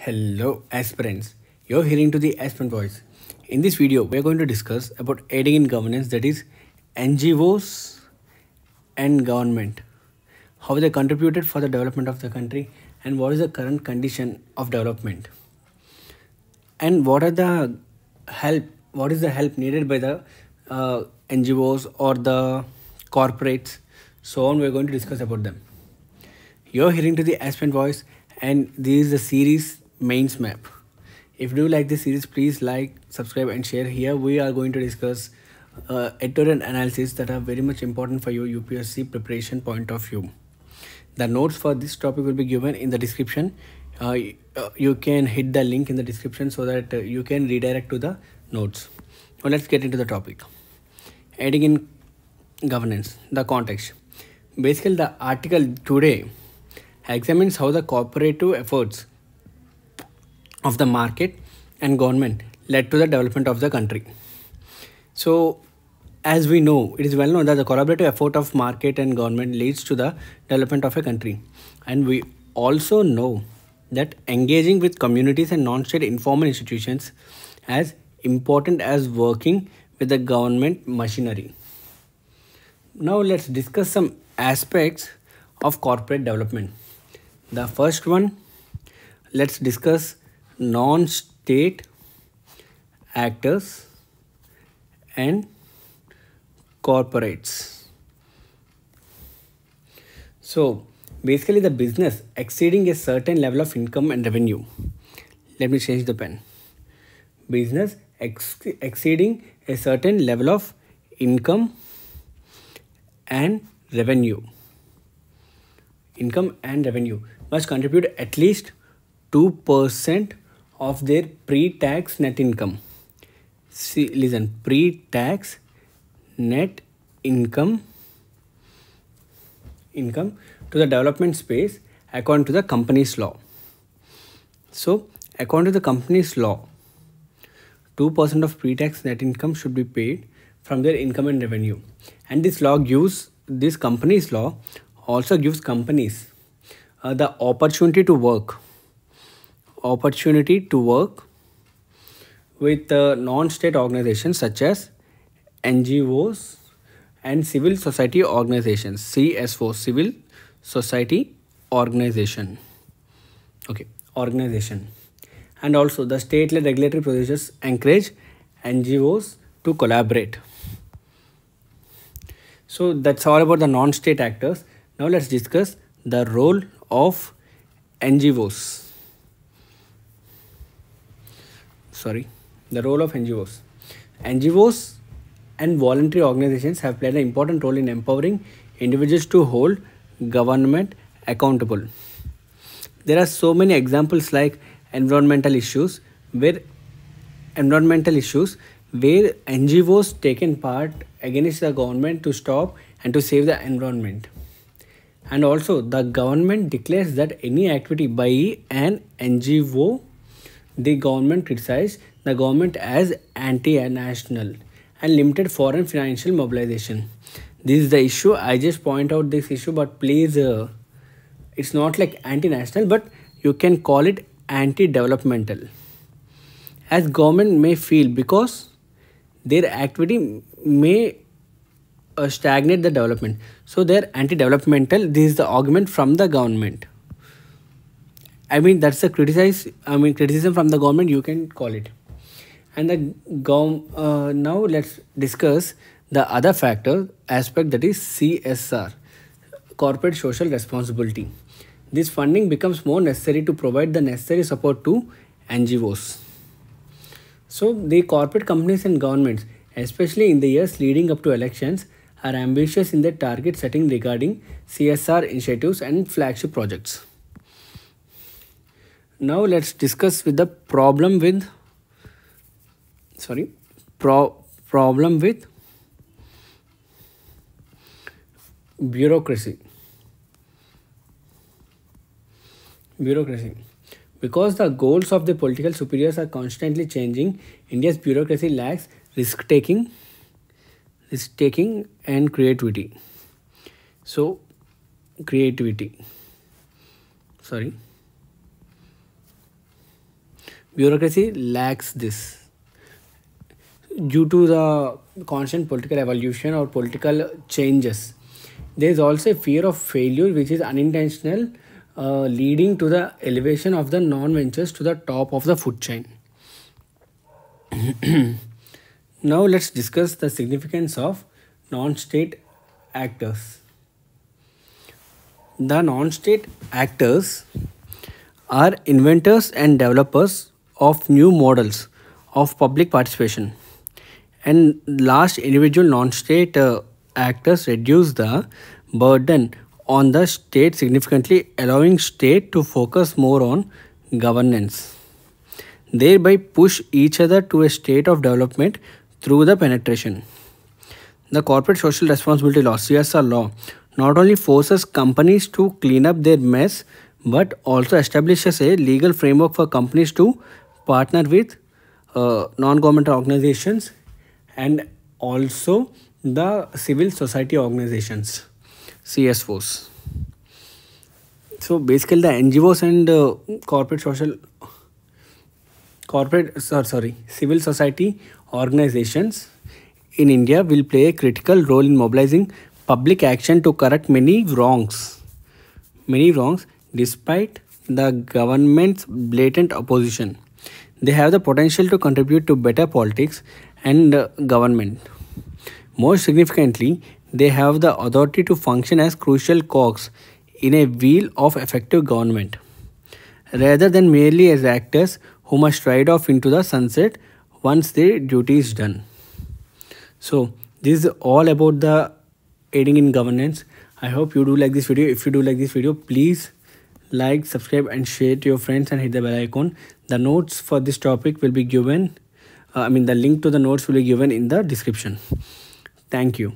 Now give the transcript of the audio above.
Hello aspirants, you're hearing to the aspirant voice. In this video, we're going to discuss about aiding in governance, that is NGOs and government, how they contributed for the development of the country and what is the current condition of development and what is the help needed by the NGOs or the corporates, so on. We're going to discuss about them. You're hearing to the aspirant voice and this is the series mains map. If you do like this series, please like, subscribe and share. Here we are going to discuss editorial analysis that are very much important for your UPSC preparation point of view. The notes for this topic will be given in the description. You can hit the link in the description so that you can redirect to the notes. Now let's get into the topic. Aiding in governance, the context. Basically, the article today examines how the cooperative efforts of the market and government led to the development of the country. So, as we know, it is well known that the collaborative effort of market and government leads to the development of a country. And we also know that engaging with communities and non-state informal institutions as important as working with the government machinery. Now let's discuss some aspects of corporate development. The first one, let's discuss non-state actors and corporates. So basically the business exceeding a certain level of income and revenue. Let me change the pen. Business exceeding a certain level of income and revenue. Income and revenue must contribute at least 2% of their pre-tax net income. See, listen, pre-tax net income to the development space according to the company's law. So, according to the company's law, 2% of pre-tax net income should be paid from their income and revenue. And this company's law also gives companies the opportunity to work with non-state organizations such as NGOs and civil society organizations, CSO, civil society organization. And also the state-led regulatory procedures encourage NGOs to collaborate. So that's all about the non-state actors. Now let's discuss the role of NGOs. The role of NGOs. NGOs and voluntary organizations have played an important role in empowering individuals to hold government accountable. There are so many examples like environmental issues where NGOs taken part against the government to stop and to save the environment. And also the government declares that any activity by an NGO, the government criticizes the government as anti-national and limited foreign financial mobilization. This is the issue. I just point out this issue, but please, it's not like anti-national, but you can call it anti-developmental, as government may feel because their activity may stagnate the development. So they're anti-developmental. This is the argument from the government. I mean, that's a criticism from the government, you can call it. And now let's discuss the other aspect, that is CSR, corporate social responsibility. This funding becomes more necessary to provide the necessary support to NGOs. So the corporate companies and governments, especially in the years leading up to elections, are ambitious in their target setting regarding CSR initiatives and flagship projects. Now let's discuss with the problem with bureaucracy. Because the goals of the political superiors are constantly changing, India's bureaucracy lacks risk-taking and creativity. So, Bureaucracy lacks this. Due to the constant political evolution or political changes, there is also a fear of failure, which is unintentional, leading to the elevation of the non-ventures to the top of the food chain. Now let's discuss the significance of non-state actors. The non-state actors are inventors and developers of new models of public participation. And last, individual non-state actors reduce the burden on the state significantly, allowing state to focus more on governance, thereby push each other to a state of development through the penetration. The corporate social responsibility law, CSR law, not only forces companies to clean up their mess but also establishes a legal framework for companies to partner with non-governmental organizations and also the civil society organizations, CSOs. So basically the NGOs and civil society organizations in India will play a critical role in mobilizing public action to correct many wrongs despite the government's blatant opposition. They have the potential to contribute to better politics and government. Most significantly, they have the authority to function as crucial cogs in a wheel of effective government, rather than merely as actors who must ride off into the sunset once their duty is done. So this is all about the aiding in governance. I hope you do like this video. If you do like this video, please like, subscribe and share to your friends and hit the bell icon. The notes for this topic will be given, the link to the notes will be given in the description. Thank you.